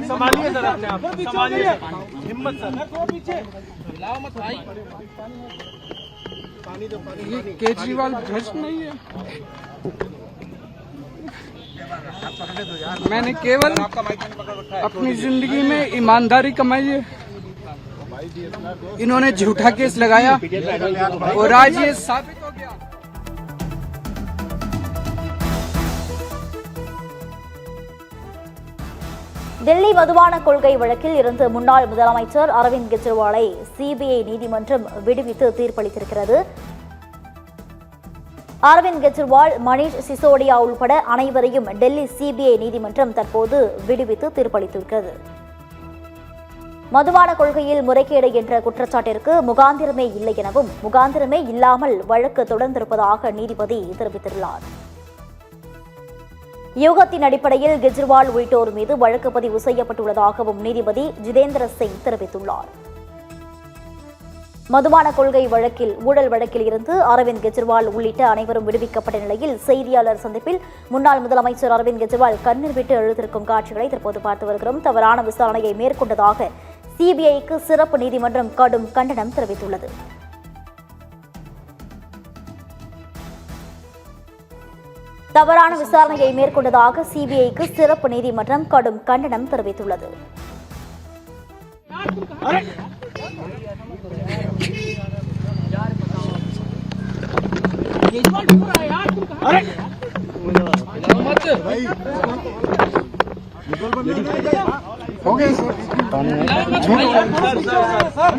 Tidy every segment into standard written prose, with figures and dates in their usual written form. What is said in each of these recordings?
संभालिए sir, अपने आप संभालिए, हिम्मत सर, ये केजरीवाल भ्रष्ट नहीं है। मैंने केवल अपनी जिंदगी में ईमानदारी कमाई है। इन्होंने झूठा केस लगाया और आज ये साबित हो गया। டெல்லி மதுபான கொள்கை வழக்கில் இருந்து முன்னாள் முதலமைச்சர் அரவிந்த் கெஜ்ரிவாலை சிபிஐ நீதிமன்றம் விடுவித்து தீர்ப்பளித்திருக்கிறது. அரவிந்த் கெஜ்ரிவால், மணீஷ் சிசோடியா உள்பட அனைவரையும் டெல்லி சிபிஐ நீதிமன்றம் தற்போது விடுவித்து தீர்ப்பளித்திருக்கிறது. மதுபான கொள்கையில் முறைகேடு என்ற குற்றச்சாட்டிற்கு முகாந்திரமே இல்லை எனவும் முகாந்திரமே இல்லாமல் வழக்கு தொடர்ந்திருப்பதாக நீதிபதி தெரிவித்துள்ளார். யூகத்தின் அடிப்படையில் கெஜ்ரிவால் உள்ளிட்டோர் மீது வழக்கு பதிவு செய்யப்பட்டுள்ளதாகவும் நீதிபதி ஜிதேந்திர சிங் தெரிவித்துள்ளார். மதுபான கொள்கை வழக்கில் ஊழல் வழக்கில் இருந்து அரவிந்த் கெஜ்ரிவால் உள்ளிட்ட அனைவரும் விடுவிக்கப்பட்ட நிலையில் செய்தியாளர் சந்திப்பில் முன்னாள் முதலமைச்சர் அரவிந்த் கெஜ்ரிவால் கண்ணீர் விட்டு எழுதியிருக்கும் காட்சிகளை தற்போது பார்த்து வருகிறோம். தவறான விசாரணையை மேற்கொண்டதாக சிபிஐக்கு சிறப்பு நீதிமன்றம் கடும் கண்டனம் தெரிவித்துள்ளது. தவறான விசாரணையை மேற்கொண்டதாக சிபிஐக்கு சிறப்பு நீதிமன்றம் கடும் கண்டனம் தெரிவித்துள்ளது.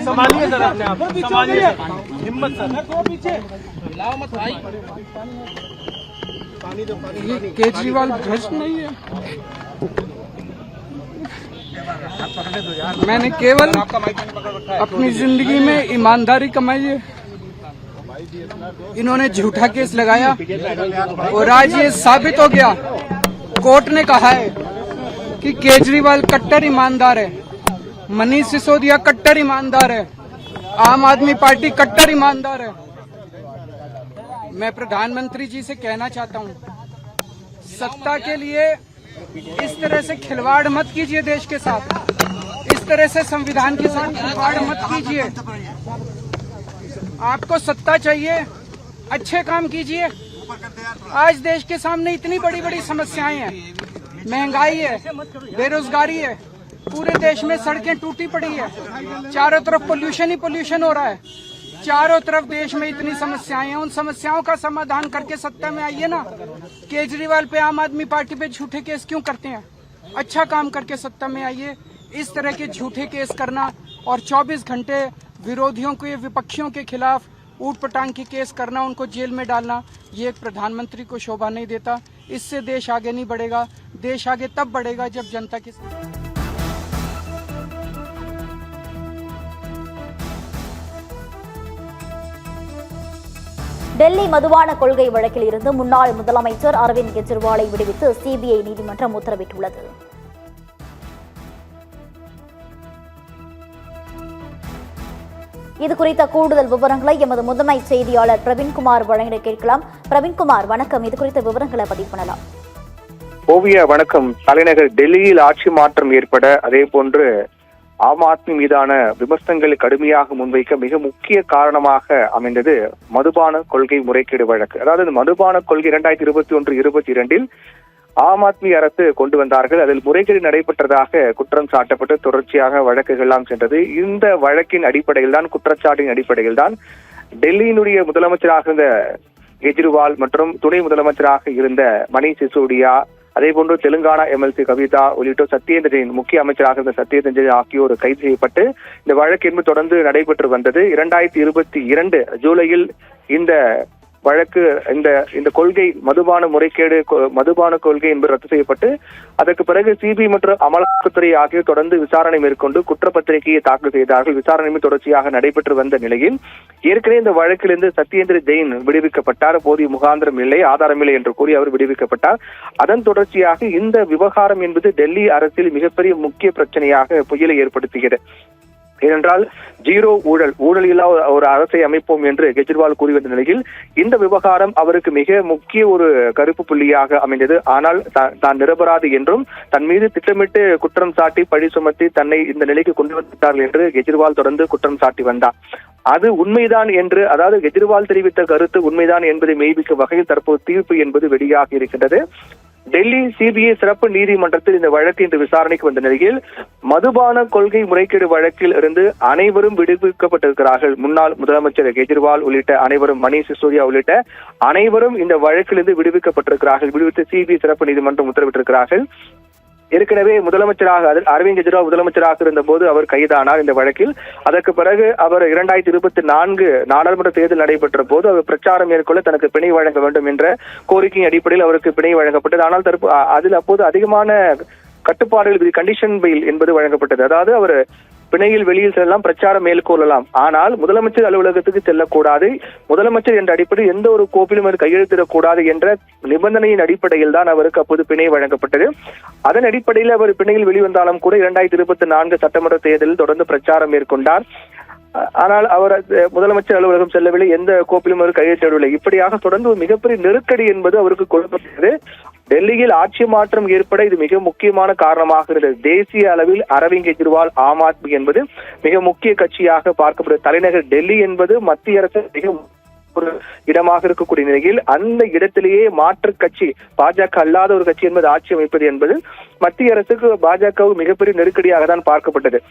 संभालिए सर, अपने आप संभालिए, हिम्मत सर, ये केजरीवाल भ्रष्ट नहीं है। मैंने केवल अपनी जिंदगी में ईमानदारी कमाई है। इन्होंने झूठा केस लगाया और आज ये साबित हो गया। कोर्ट ने कहा है कि केजरीवाल कट्टर ईमानदार है, मनीष सिसोदिया कट्टर ईमानदार है, आम आदमी पार्टी कट्टर ईमानदार है। मैं प्रधानमंत्री जी से कहना चाहता हूं, सत्ता के लिए इस तरह से खिलवाड़ मत कीजिए देश के साथ, इस तरह से संविधान के साथ खिलवाड़ मत कीजिए। आपको सत्ता चाहिए, अच्छे काम कीजिए। आज देश के सामने इतनी बड़ी बड़ी समस्याएं हैं, महंगाई है, बेरोजगारी है, पूरे देश में सड़कें टूटी पड़ी है, चारों तरफ पोल्यूशन ही पोल्यूशन हो रहा है, चारों तरफ देश में इतनी समस्याएं हैं। उन समस्याओं का समाधान करके सत्ता में आइए ना। केजरीवाल पे, आम आदमी पार्टी पे झूठे केस क्यों करते हैं? अच्छा काम करके सत्ता में आइए। इस तरह के झूठे केस करना और 24 घंटे विरोधियों के, विपक्षियों के खिलाफ ऊट पटांग के केस करना, उनको जेल में डालना, ये एक प्रधानमंत्री को शोभा नहीं देता। इससे देश आगे नहीं बढ़ेगा। देश आगे तब बढ़ेगा जब जनता की டெல்லி மதுபான கொள்கை வழக்கில் இருந்து முன்னாள் முதலமைச்சர் அரவிந்த் கெஜ்ரிவாலை விடுவித்து சிபிஐ நீதிமன்றம் உத்தரவிட்டுள்ளது. இதுகுறித்த கூடுதல் விவரங்களை எமது முதன்மை செய்தியாளர் பிரவீன்குமார் வழங்கிட கேட்கலாம். பிரவீன்குமார், வணக்கம். இதுகுறித்த விவரங்களை பதிவு பண்ணலாம். ஓவியா, வணக்கம். தலைநகர் டெல்லியில் ஆட்சி மாற்றம் ஏற்பட, அதே போன்று ஆம் ஆத்மி மீதான விமர்சனங்களை கடுமையாக முன்வைக்க மிக முக்கிய காரணமாக அமைந்தது மதுபான கொள்கை முறைகேடு வழக்கு. அதாவது இந்த மதுபான கொள்கை 2021-22 ஆம் ஆத்மி அரசு கொண்டு வந்தார்கள். அதில் முறைகேடு நடைபெற்றதாக குற்றம் சாட்டப்பட்டு தொடர்ச்சியாக வழக்குகள் எல்லாம் சென்றது. இந்த வழக்கின் அடிப்படையில் தான், குற்றச்சாட்டின் அடிப்படையில் தான் டெல்லியினுடைய முதலமைச்சராக இருந்த கெஜ்ரிவால் மற்றும் துணை முதலமைச்சராக இருந்த மணீஷ் சிசோடியா, அதே போன்று தெலுங்கானா எம்எல்சி கவிதா உள்ளிட்டோர், சத்யேந்திர ஜெயின் முக்கிய அமைச்சராக இருந்த சத்யேந்திர ஜெயின் ஆகியோர் கைது செய்யப்பட்டு இந்த வழக்கு என்பது தொடர்ந்து நடைபெற்று வந்தது. 2022 ஜூலையில் இந்த வழக்கு, இந்த கொள்கை மதுபான முறைகேடு, மதுபான கொள்கை என்பது ரத்து செய்யப்பட்டு அதற்கு பிறகு சிபிஐ மற்றும் அமலாக்கத்துறை ஆகியோர் தொடர்ந்து விசாரணை மேற்கொண்டு குற்றப்பத்திரிகையை தாக்கல் செய்தார்கள். விசாரணை தொடர்ச்சியாக நடைபெற்று வந்த நிலையில் ஏற்கனவே இந்த வழக்கிலிருந்து சத்யேந்திர ஜெயின் விடுவிக்கப்பட்டார். போதிய முகாந்திரம் இல்லை, ஆதாரம் இல்லை என்று கூறி அவர் விடுவிக்கப்பட்டார். அதன் தொடர்ச்சியாக இந்த விவகாரம் என்பது டெல்லி அரசியல் மிகப்பெரிய முக்கிய பிரச்சனையாக புயலை ஏற்படுத்துகிறது. ஏனென்றால் ஜீரோ ஊழல் இல்லா ஒரு அரசை அமைப்போம் என்று கெஜ்ரிவால் கூறி வந்த நிலையில் இந்த விவகாரம் அவருக்கு மிக முக்கிய ஒரு கருப்பு புள்ளியாக அமைந்தது. ஆனால் தான் நிரபராதி என்றும் தன் மீது திட்டமிட்டு குற்றம் சாட்டி பழி சுமத்தி தன்னை இந்த நிலைக்கு கொண்டு வந்துவிட்டார்கள் என்று கெஜ்ரிவால் தொடர்ந்து குற்றம் சாட்டி வந்தார். அது உண்மைதான் என்று, அதாவது கெஜ்ரிவால் தெரிவித்த கருத்து உண்மைதான் என்பதை மெய்ப்பிக்கும் வகையில் தற்போது தீர்ப்பு என்பது வெளியாகி இருக்கின்றது. டெல்லி சிபிஐ சிறப்பு நீதிமன்றத்தில் இந்த வழக்கு இன்று விசாரணைக்கு வந்த நிலையில் மதுபான கொள்கை முறைகேடு வழக்கில் இருந்து அனைவரும் விடுவிக்கப்பட்டிருக்கிறார்கள். முன்னாள் முதலமைச்சர் கெஜ்ரிவால் உள்ளிட்ட அனைவரும், மணீஷ் சிசோடியா உள்ளிட்ட அனைவரும் இந்த வழக்கிலிருந்து விடுவிக்கப்பட்டிருக்கிறார்கள். விடுவித்து சிபிஐ சிறப்பு நீதிமன்றம் உத்தரவிட்டிருக்கிறார்கள். ஏற்கனவே முதலமைச்சராக அரவிந்த் கெஜ்ரிவால் முதலமைச்சராக இருந்த போது அவர் கைதானார் இந்த வழக்கில். அதற்கு பிறகு அவர் 2024 நாடாளுமன்ற தேர்தல் நடைபெற்ற போது அவர் பிரச்சாரம் மேற்கொள்ள தனக்கு பிணை வழங்க வேண்டும் என்ற கோரிக்கையின் அடிப்படையில் அவருக்கு பிணை வழங்கப்பட்டது. ஆனால் அதில் அப்போது அதிகமான கட்டுப்பாடுகள், கண்டிஷன் பெயில் என்பது வழங்கப்பட்டது. அதாவது அவர் பிணையில் வெளியில் செல்லலாம், பிரச்சாரம் மேற்கொள்ளலாம், ஆனால் முதலமைச்சர் அலுவலகத்துக்கு செல்லக்கூடாது, முதலமைச்சர் என்ற அடிப்படையில் எந்த ஒரு கோப்பிலும் அவர் கையெழுத்திடக்கூடாது என்ற நிபந்தனையின் அடிப்படையில் தான் அவருக்கு அப்போது பிணை வழங்கப்பட்டது. அதன் அடிப்படையில் அவர் பிணையில் வெளிவந்தாலும் கூட 2024 சட்டமன்ற தேர்தலில் தொடர்ந்து பிரச்சாரம் மேற்கொண்டார். ஆனால் அவர் முதலமைச்சர் அலுவலகம் செல்லவில்லை, எந்த கோப்பிலும் அவர் கையெழுத்திடவில்லை. இப்படியாக தொடர்ந்து ஒரு மிகப்பெரிய நெருக்கடி என்பது அவருக்கு கொடுக்கப்பட்டது. டெல்லியில் ஆட்சி மாற்றம் ஏற்பட இது மிக முக்கியமான காரணமாக இருந்தது. தேசிய அளவில் அரவிந்த் கெஜ்ரிவால் ஆம் ஆத்மி என்பது மிக முக்கிய கட்சியாக பார்க்கப்படுது. தலைநகர் டெல்லி என்பது மத்திய அரசு மிக ஒரு இடமாக இருக்கக்கூடிய நிலையில் அந்த இடத்திலேயே மாற்று கட்சி, பாஜக அல்லாத ஒரு கட்சி என்பது ஆட்சி அமைப்பது என்பது மத்திய அரசுக்கு பாஜக மிகப்பெரிய நெருக்கடியாக தான் பார்க்கப்பட்டது.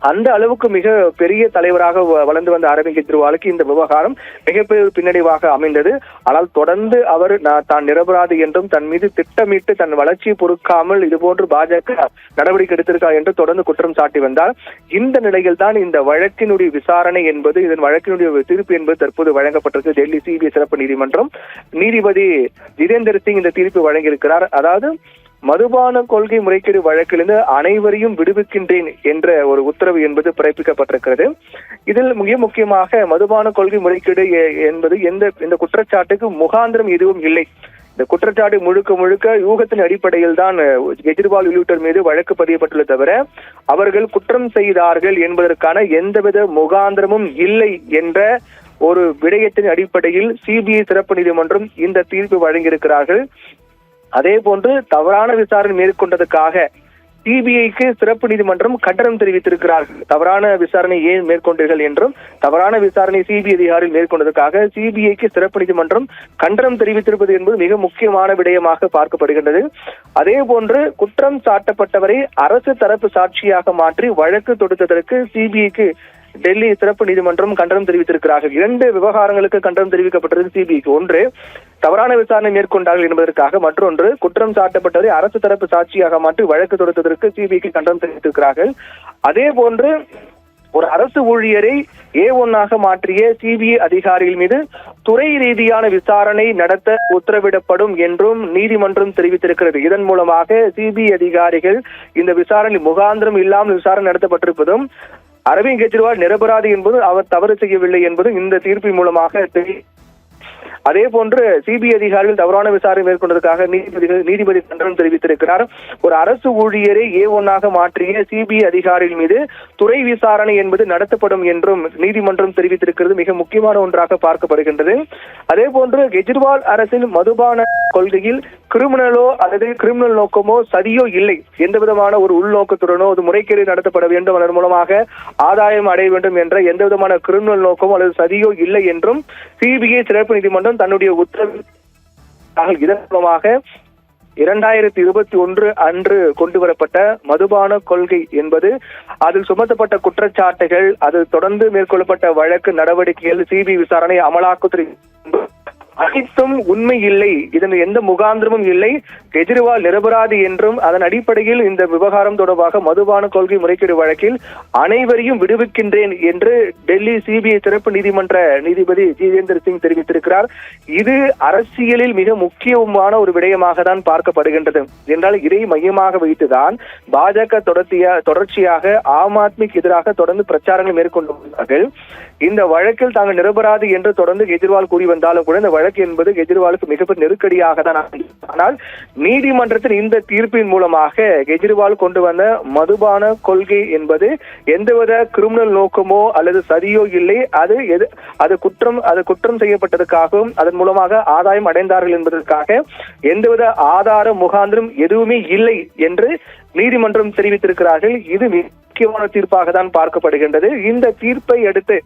அந்த அளவுக்கு மிக பெரிய தலைவராக வளர்ந்து வந்த அரவிந்த் கெஜ்ரிவாலுக்கு இந்த விவகாரம் மிகப்பெரிய பின்னடைவாக அமைந்தது. ஆனால் தொடர்ந்து அவர் தான் நிரபராதி என்றும் தன் மீது திட்டமிட்டு தன் வளர்ச்சியை பொறுக்காமல் இதுபோன்று பாஜக நடவடிக்கை எடுத்திருக்கார் என்று தொடர்ந்து குற்றம் சாட்டி வந்தார். இந்த நிலையில் தான் இந்த வழக்கினுடைய விசாரணை என்பது, இதன் வழக்கினுடைய தீர்ப்பு என்பது தற்போது வழங்கப்பட்டிருக்கு. டெல்லி சிபிஐ சிறப்பு நீதிமன்றம் நீதிபதி ஜிதேந்தர் சிங் இந்த தீர்ப்பு வழங்கியிருக்கிறார். அதாவது மதுபான கொள்கை முறைகேடு வழக்கிலிருந்து அனைவரையும் விடுவிக்கின்றேன் என்ற ஒரு உத்தரவு என்பது பிறப்பிக்கப்பட்டிருக்கிறது. இதில் மிக முக்கியமாக மதுபான கொள்கை முறைகேடு என்பது இந்த குற்றச்சாட்டுக்கு முகாந்திரம் எதுவும் இல்லை. இந்த குற்றச்சாட்டு முழுக்க யூகத்தின் அடிப்படையில் தான் கெஜ்ரிவால் உள்ளிட்டோர் மீது வழக்கு பதியப்பட்டுள்ளது தவிர அவர்கள் குற்றம் செய்தார்கள் என்பதற்கான எந்தவித முகாந்திரமும் இல்லை என்ற ஒரு விடயத்தின் அடிப்படையில் சிபிஐ சிறப்பு நீதிமன்றம் இந்த தீர்ப்பு வழங்கியிருக்கிறார்கள். அதே போன்று தவறான விசாரணை மேற்கொண்டதுக்காக சிபிஐக்கு சிறப்பு நீதிமன்றம் கண்டனம் தெரிவித்திருக்கிறார்கள். தவறான விசாரணை ஏன் மேற்கொண்டீர்கள் என்றும், தவறான விசாரணை சிபிஐ அதிகாரிகள் மேற்கொண்டதற்காக சிபிஐக்கு சிறப்பு நீதிமன்றம் கண்டனம் தெரிவித்திருப்பது என்பது மிக முக்கியமான விடயமாக பார்க்கப்படுகின்றது. அதே போன்று குற்றம் சாட்டப்பட்டவரை அரசு தரப்பு சாட்சியாக மாற்றி வழக்கு தொடுத்ததற்கு சிபிஐக்கு டெல்லி சிறப்பு நீதிமன்றம் கண்டனம் தெரிவித்திருக்கிறார்கள். 2 விவகாரங்களுக்கு கண்டனம் தெரிவிக்கப்பட்டது சிபிஐக்கு. ஒன்று, தவறான விசாரணை மேற்கொண்டார்கள் என்பதற்காக, மற்றொன்று குற்றம் சாட்டப்பட்டவரை அரசு தரப்பு சாட்சியாக மாற்றி வழக்கு தொடுத்ததற்கு சிபிஐக்கு கண்டனம் தெரிவித்திருக்கிறார்கள். அதே போன்று ஒரு அரசு ஊழியரை A1 மாற்றிய சிபிஐ அதிகாரிகள் மீது துறை ரீதியான விசாரணை நடத்த உத்தரவிடப்படும் என்றும் நீதிமன்றம் தெரிவித்திருக்கிறது. இதன் மூலமாக சிபிஐ அதிகாரிகள் இந்த விசாரணை முகாந்திரம் இல்லாமல் விசாரணை நடத்தப்பட்டிருப்பதும், அரவிந்த் கெஜ்ரிவால் நிரபராதி என்பது அவர் தவறு செய்யவில்லை என்பது இந்த தீர்ப்பின் மூலமாக அதே போன்று சிபிஐ அதிகாரிகள் தவறான விசாரணை மேற்கொண்டதற்காக நீதிபதி கண்டனம் தெரிவித்திருக்கிறார். ஒரு அரசு ஊழியரை A1 மாற்றிய சிபிஐ அதிகாரிகள் மீது துறை விசாரணை என்பது நடத்தப்படும் என்றும் நீதிமன்றம் தெரிவித்திருக்கிறது. மிக முக்கியமான ஒன்றாக பார்க்கப்படுகின்றது. அதே போன்று கெஜ்ரிவால் அரசின் மதுபான கொள்கையில் கிரிமினலோ அல்லது கிரிமினல் நோக்கமோ சதியோ இல்லை. எந்த விதமான ஒரு உள்நோக்கத்துடனோ அது முறைகேடு நடத்தப்பட வேண்டும், அதன் மூலமாக ஆதாயம் அடைய வேண்டும் என்ற எந்த விதமான கிரிமினல் நோக்கமோ அல்லது சதியோ இல்லை என்றும் சிபிஐ சிறப்பு நீதிமன்றம் தன்னுடைய உத்தரவு. இதன் மூலமாக 2021 அன்று கொண்டு வரப்பட்ட மதுபான கொள்கை என்பது, அதில் சுமத்தப்பட்ட குற்றச்சாட்டுகள், அது தொடர்ந்து மேற்கொள்ளப்பட்ட வழக்கு நடவடிக்கைகள், சிபிஐ விசாரணை, அமலாக்கத்துறை அனைத்தும் உண்மை இல்லை, இதன் எந்த முகாந்திரமும் இல்லை, கெஜ்ரிவால் நிரபராதி என்றும் அதன் அடிப்படையில் இந்த விவகாரம் தொடர்பாக மதுபான கொள்கை முறைகேடு வழக்கில் அனைவரையும் விடுவிக்கின்றேன் என்று டெல்லி சிபிஐ சிறப்பு நீதிமன்ற நீதிபதி ஜிதேந்தர் சிங் தெரிவித்திருக்கிறார். இது அரசியலில் மிக முக்கியமான ஒரு விடயமாக தான் பார்க்கப்படுகின்றது. என்றால் இதை மையமாக வைத்துதான் பாஜக தொடர்ச்சியாக ஆம் ஆத்மிக்கு எதிராக தொடர்ந்து பிரச்சாரங்கள் மேற்கொண்டு வருகிறார்கள். இந்த வழக்கில் தாங்கள் நிரபராதி என்று தொடர்ந்து கெஜ்ரிவால் கூறி வந்தாலும் கூட இந்த வழக்கு என்பது கெஜ்ரிவாலுக்கு மிகப்பெரிய நெருக்கடியாக தான். ஆனால் நீதிமன்றத்தின் இந்த தீர்ப்பின் மூலமாக கெஜ்ரிவால் கொண்டு வந்த மதுபான கொள்கை என்பது எந்தவித கிரிமினல் நோக்கமோ அல்லது சதியோ இல்லை. அது குற்றம் செய்யப்பட்டதற்காகவும் அதன் மூலமாக ஆதாயம் அடைந்தார்கள் என்பதற்காக எந்தவித ஆதார முகாந்திரம் எதுவுமே இல்லை என்று நீதிமன்றம் தெரிவித்திருக்கிறார்கள். இது முக்கியமான தீர்ப்பாக தான் பார்க்கப்படுகின்றது. இந்த தீர்ப்பை அடுத்து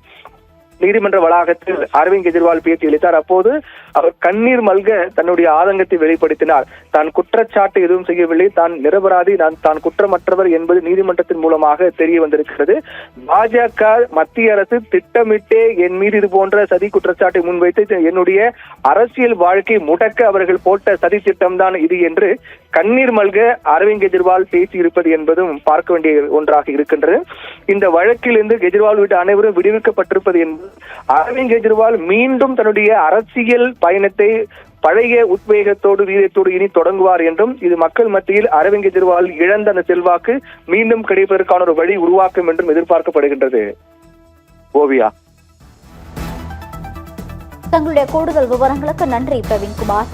நீதிமன்ற வளாகத்தில் அரவிந்த் கெஜ்ரிவால் பேட்டி அளித்தார். அப்போது அவர் கண்ணீர் மல்க தன்னுடைய ஆதங்கத்தை வெளிப்படுத்தினார். தான் குற்றச்சாட்டு எதுவும் செய்யவில்லை, தான் நிரபராதி, தான் குற்றமற்றவர் என்பது நீதிமன்றத்தின் மூலமாக தெரிய வந்திருக்கிறது. பாஜக மத்திய அரசு திட்டமிட்டே என் மீது இது போன்ற சதி குற்றச்சாட்டை முன்வைத்து என்னுடைய அரசியல் வாழ்க்கை முடக்க அவர்கள் போட்ட சதி திட்டம்தான் இது என்று கண்ணீர் மல்க அரவிந்த் கெஜ்ரிவால் பேசியிருப்பது என்பதும் பார்க்க வேண்டிய ஒன்றாக இருக்கின்றது. இந்த வழக்கிலிருந்து கெஜ்ரிவால் உள்ளிட்ட அனைவரும் விடுவிக்கப்பட்டிருப்பது என்பது அரவிந்த் கெஜ்ரிவால் மீண்டும் தன்னுடைய அரசியல் பயணத்தை பழைய உத்வேகத்தோடு வீரத்தோடு இனி தொடங்குவார் என்றும் இது மக்கள் மத்தியில் அரவிந்த் கெஜ்ரிவால் இழந்த அந்த செல்வாக்கு மீண்டும் கிடைப்பதற்கான ஒரு வழி உருவாக்கும் என்றும் எதிர்பார்க்கப்படுகின்றது. ஓவியா, தங்களுடைய கூடுதல் விவரங்களுக்கு நன்றி பிரவீன்குமார்.